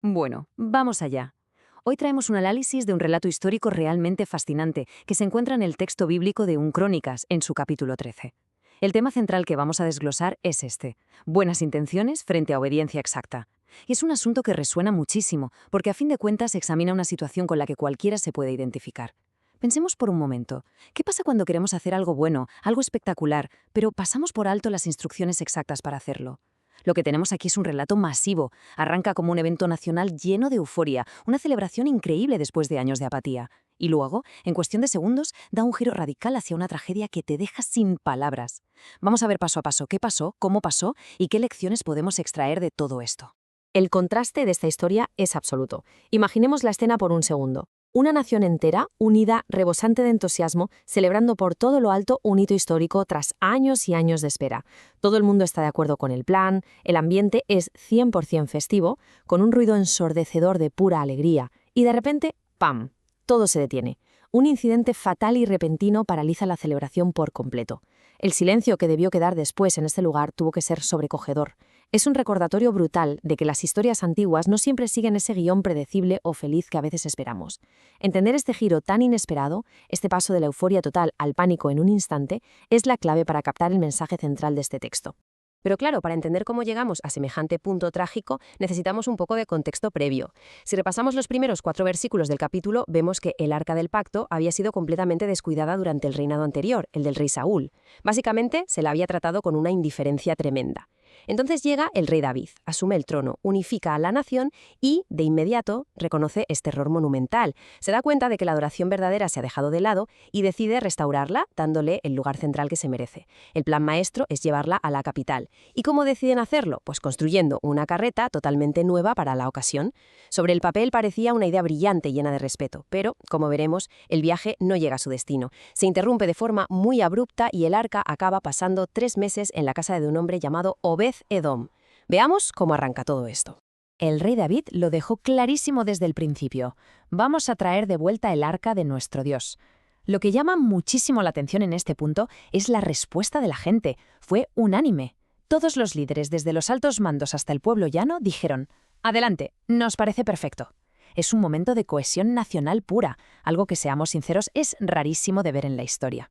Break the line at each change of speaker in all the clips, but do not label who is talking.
Bueno, vamos allá. Hoy traemos un análisis de un relato histórico realmente fascinante que se encuentra en el texto bíblico de un Crónicas, en su capítulo 13. El tema central que vamos a desglosar es este: buenas intenciones frente a obediencia exacta. Y es un asunto que resuena muchísimo, porque a fin de cuentas examina una situación con la que cualquiera se puede identificar. Pensemos por un momento, ¿qué pasa cuando queremos hacer algo bueno, algo espectacular, pero pasamos por alto las instrucciones exactas para hacerlo? Lo que tenemos aquí es un relato masivo. Arranca como un evento nacional lleno de euforia, una celebración increíble después de años de apatía. Y luego, en cuestión de segundos, da un giro radical hacia una tragedia que te deja sin palabras. Vamos a ver paso a paso qué pasó, cómo pasó y qué lecciones podemos extraer de todo esto.
El contraste de esta historia es absoluto. Imaginemos la escena por un segundo. Una nación entera, unida, rebosante de entusiasmo, celebrando por todo lo alto un hito histórico tras años y años de espera. Todo el mundo está de acuerdo con el plan, el ambiente es 100% festivo, con un ruido ensordecedor de pura alegría, y de repente, ¡pam!, todo se detiene. Un incidente fatal y repentino paraliza la celebración por completo. El silencio que debió quedar después en este lugar tuvo que ser sobrecogedor. Es un recordatorio brutal de que las historias antiguas no siempre siguen ese guión predecible o feliz que a veces esperamos. Entender este giro tan inesperado, este paso de la euforia total al pánico en un instante, es la clave para captar el mensaje central de este texto. Pero claro, para entender cómo llegamos a semejante punto trágico, necesitamos un poco de contexto previo. Si repasamos los primeros 4 versículos del capítulo, vemos que el Arca del Pacto había sido completamente descuidada durante el reinado anterior, el del rey Saúl. Básicamente, se la había tratado con una indiferencia tremenda. Entonces llega el rey David, asume el trono, unifica a la nación y, de inmediato, reconoce este error monumental. Se da cuenta de que la adoración verdadera se ha dejado de lado y decide restaurarla, dándole el lugar central que se merece. El plan maestro es llevarla a la capital. ¿Y cómo deciden hacerlo? Pues construyendo una carreta totalmente nueva para la ocasión. Sobre el papel parecía una idea brillante y llena de respeto, pero, como veremos, el viaje no llega a su destino. Se interrumpe de forma muy abrupta y el arca acaba pasando 3 meses en la casa de un hombre llamado Obed-Edom. Veamos cómo arranca todo esto.
El rey David lo dejó clarísimo desde el principio. Vamos a traer de vuelta el arca de nuestro Dios. Lo que llama muchísimo la atención en este punto es la respuesta de la gente. Fue unánime. Todos los líderes, desde los altos mandos hasta el pueblo llano, dijeron: «Adelante, nos parece perfecto». Es un momento de cohesión nacional pura, algo que, seamos sinceros, es rarísimo de ver en la historia.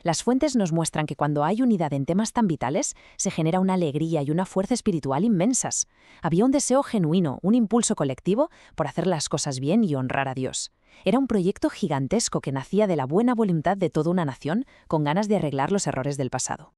Las fuentes nos muestran que cuando hay unidad en temas tan vitales, se genera una alegría y una fuerza espiritual inmensas. Había un deseo genuino, un impulso colectivo por hacer las cosas bien y honrar a Dios. Era un proyecto gigantesco que nacía de la buena voluntad de toda una nación con ganas de arreglar los errores del pasado.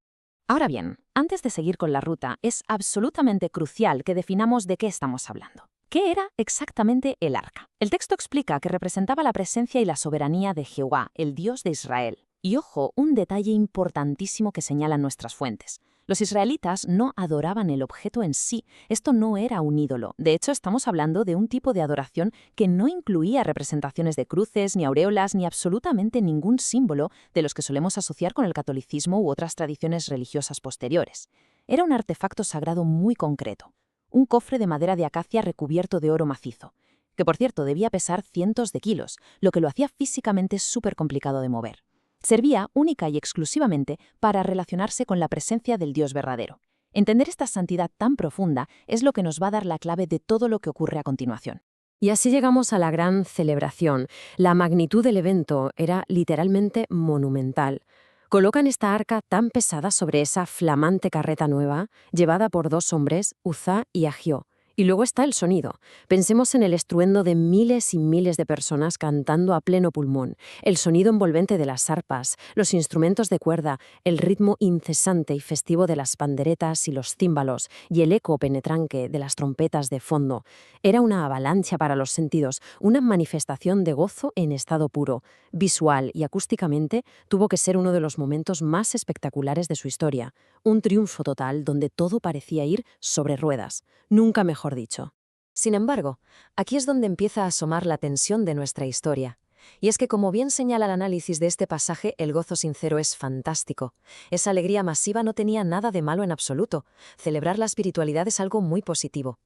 Ahora bien, antes de seguir con la ruta, es absolutamente crucial que definamos de qué estamos hablando. ¿Qué era exactamente el arca? El texto explica que representaba la presencia y la soberanía de Jehová, el Dios de Israel. Y ojo, un detalle importantísimo que señalan nuestras fuentes. Los israelitas no adoraban el objeto en sí. Esto no era un ídolo. De hecho, estamos hablando de un tipo de adoración que no incluía representaciones de cruces, ni aureolas, ni absolutamente ningún símbolo de los que solemos asociar con el catolicismo u otras tradiciones religiosas posteriores. Era un artefacto sagrado muy concreto. Un cofre de madera de acacia recubierto de oro macizo, que por cierto debía pesar cientos de kilos, lo que lo hacía físicamente súper complicado de mover. Servía única y exclusivamente para relacionarse con la presencia del Dios verdadero. Entender esta santidad tan profunda es lo que nos va a dar la clave de todo lo que ocurre a continuación.
Y así llegamos a la gran celebración. La magnitud del evento era literalmente monumental. Colocan esta arca tan pesada sobre esa flamante carreta nueva, llevada por 2 hombres, Uzá y Ahió. Y luego está el sonido. Pensemos en el estruendo de miles y miles de personas cantando a pleno pulmón, el sonido envolvente de las arpas, los instrumentos de cuerda, el ritmo incesante y festivo de las panderetas y los címbalos, y el eco penetrante de las trompetas de fondo. Era una avalancha para los sentidos, una manifestación de gozo en estado puro. Visual y acústicamente tuvo que ser uno de los momentos más espectaculares de su historia. Un triunfo total donde todo parecía ir sobre ruedas. Nunca mejor dicho.
Sin embargo, aquí es donde empieza a asomar la tensión de nuestra historia. Y es que, como bien señala el análisis de este pasaje, el gozo sincero es fantástico. Esa alegría masiva no tenía nada de malo en absoluto. Celebrar la espiritualidad es algo muy positivo.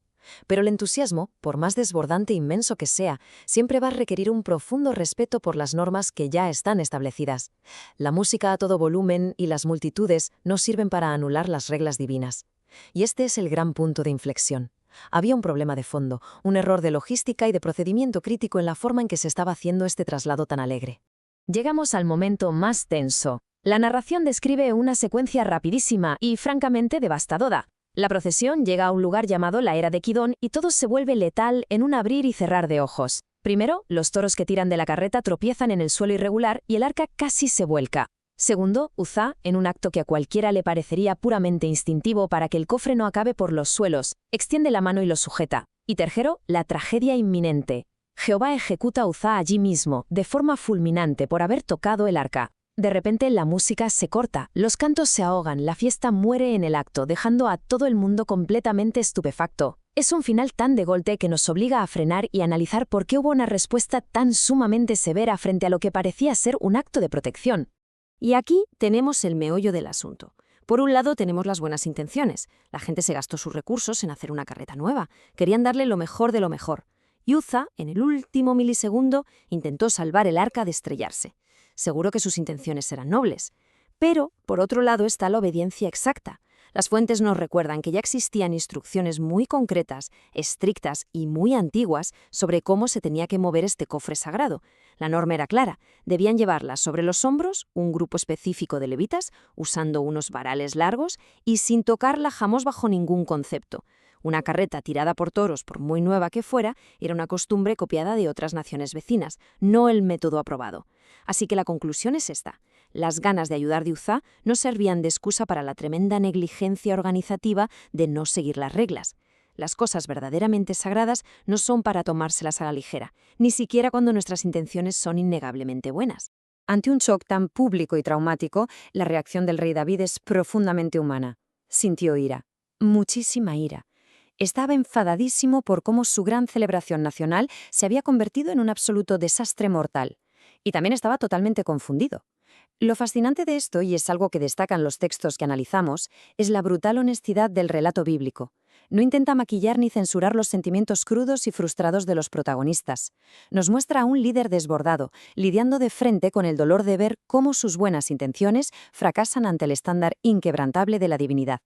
Pero el entusiasmo, por más desbordante e inmenso que sea, siempre va a requerir un profundo respeto por las normas que ya están establecidas. La música a todo volumen y las multitudes no sirven para anular las reglas divinas. Y este es el gran punto de inflexión.
Había un problema de fondo, un error de logística y de procedimiento crítico en la forma en que se estaba haciendo este traslado tan alegre.
Llegamos al momento más tenso. La narración describe una secuencia rapidísima y, francamente, devastadora. La procesión llega a un lugar llamado la Era de Kidón y todo se vuelve letal en un abrir y cerrar de ojos. Primero, los toros que tiran de la carreta tropiezan en el suelo irregular y el arca casi se vuelca. Segundo, Uzzá, en un acto que a cualquiera le parecería puramente instintivo para que el cofre no acabe por los suelos, extiende la mano y lo sujeta. Y tercero, la tragedia inminente. Jehová ejecuta a Uzzá allí mismo, de forma fulminante por haber tocado el arca. De repente la música se corta, los cantos se ahogan, la fiesta muere en el acto, dejando a todo el mundo completamente estupefacto. Es un final tan de golpe que nos obliga a frenar y analizar por qué hubo una respuesta tan sumamente severa frente a lo que parecía ser un acto de protección.
Y aquí tenemos el meollo del asunto. Por un lado tenemos las buenas intenciones. La gente se gastó sus recursos en hacer una carreta nueva. Querían darle lo mejor de lo mejor. Y Uzzá, en el último milisegundo, intentó salvar el arca de estrellarse. Seguro que sus intenciones eran nobles. Pero, por otro lado, está la obediencia exacta. Las fuentes nos recuerdan que ya existían instrucciones muy concretas, estrictas y muy antiguas sobre cómo se tenía que mover este cofre sagrado. La norma era clara. Debían llevarla sobre los hombros un grupo específico de levitas, usando unos varales largos y sin tocarla jamás bajo ningún concepto. Una carreta tirada por toros, por muy nueva que fuera, era una costumbre copiada de otras naciones vecinas, no el método aprobado. Así que la conclusión es esta. Las ganas de ayudar de Uzzá no servían de excusa para la tremenda negligencia organizativa de no seguir las reglas. Las cosas verdaderamente sagradas no son para tomárselas a la ligera, ni siquiera cuando nuestras intenciones son innegablemente buenas. Ante un shock tan público y traumático, la reacción del rey David es profundamente humana. Sintió ira, muchísima ira. Estaba enfadadísimo por cómo su gran celebración nacional se había convertido en un absoluto desastre mortal. Y también estaba totalmente confundido. Lo fascinante de esto, y es algo que destacan los textos que analizamos, es la brutal honestidad del relato bíblico. No intenta maquillar ni censurar los sentimientos crudos y frustrados de los protagonistas. Nos muestra a un líder desbordado, lidiando de frente con el dolor de ver cómo sus buenas intenciones fracasan ante el estándar inquebrantable de la divinidad.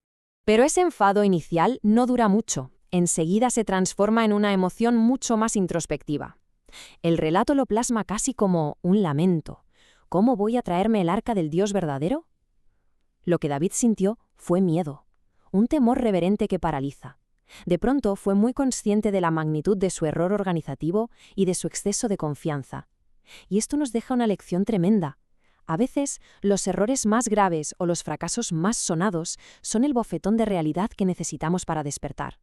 Pero ese enfado inicial no dura mucho. Enseguida se transforma en una emoción mucho más introspectiva. El relato lo plasma casi como un lamento. ¿Cómo voy a traerme el arca del Dios verdadero? Lo que David sintió fue miedo, un temor reverente que paraliza. De pronto fue muy consciente de la magnitud de su error organizativo y de su exceso de confianza. Y esto nos deja una lección tremenda. A veces, los errores más graves o los fracasos más sonados son el bofetón de realidad que necesitamos para despertar.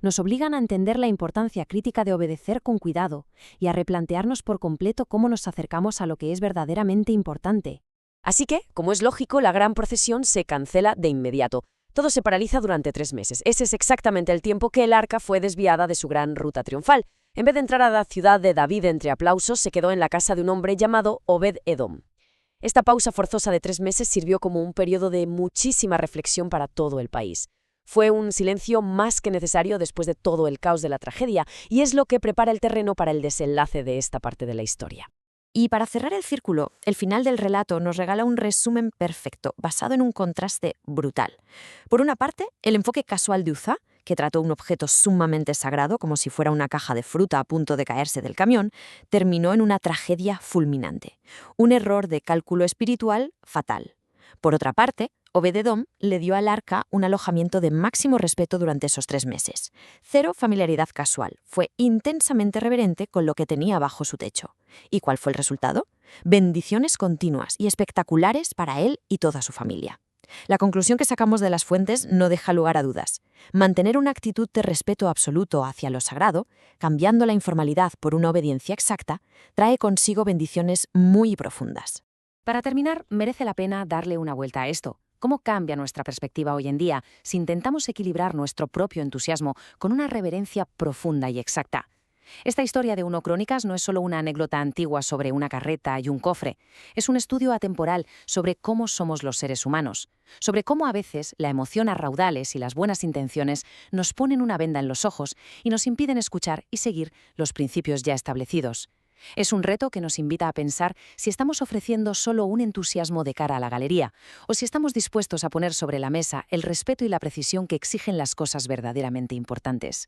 Nos obligan a entender la importancia crítica de obedecer con cuidado y a replantearnos por completo cómo nos acercamos a lo que es verdaderamente importante. Así que, como es lógico, la gran procesión se cancela de inmediato. Todo se paraliza durante 3 meses. Ese es exactamente el tiempo que el arca fue desviada de su gran ruta triunfal. En vez de entrar a la ciudad de David entre aplausos, se quedó en la casa de un hombre llamado Obed-Edom. Esta pausa forzosa de 3 meses sirvió como un periodo de muchísima reflexión para todo el país. Fue un silencio más que necesario después de todo el caos de la tragedia, y es lo que prepara el terreno para el desenlace de esta parte de la historia.
Y para cerrar el círculo, el final del relato nos regala un resumen perfecto, basado en un contraste brutal. Por una parte, el enfoque casual de Uzzá, que trató un objeto sumamente sagrado como si fuera una caja de fruta a punto de caerse del camión, terminó en una tragedia fulminante. Un error de cálculo espiritual fatal. Por otra parte, Obed-Edom le dio al arca un alojamiento de máximo respeto durante esos 3 meses. Cero familiaridad casual. Fue intensamente reverente con lo que tenía bajo su techo. ¿Y cuál fue el resultado? Bendiciones continuas y espectaculares para él y toda su familia. La conclusión que sacamos de las fuentes no deja lugar a dudas. Mantener una actitud de respeto absoluto hacia lo sagrado, cambiando la informalidad por una obediencia exacta, trae consigo bendiciones muy profundas.
Para terminar, merece la pena darle una vuelta a esto. ¿Cómo cambia nuestra perspectiva hoy en día si intentamos equilibrar nuestro propio entusiasmo con una reverencia profunda y exacta? Esta historia de 1 Crónicas no es solo una anécdota antigua sobre una carreta y un cofre. Es un estudio atemporal sobre cómo somos los seres humanos, sobre cómo a veces la emoción a raudales y las buenas intenciones nos ponen una venda en los ojos y nos impiden escuchar y seguir los principios ya establecidos. Es un reto que nos invita a pensar si estamos ofreciendo solo un entusiasmo de cara a la galería, o si estamos dispuestos a poner sobre la mesa el respeto y la precisión que exigen las cosas verdaderamente importantes.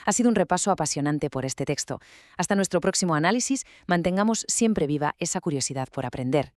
Ha sido un repaso apasionante por este texto. Hasta nuestro próximo análisis, mantengamos siempre viva esa curiosidad por aprender.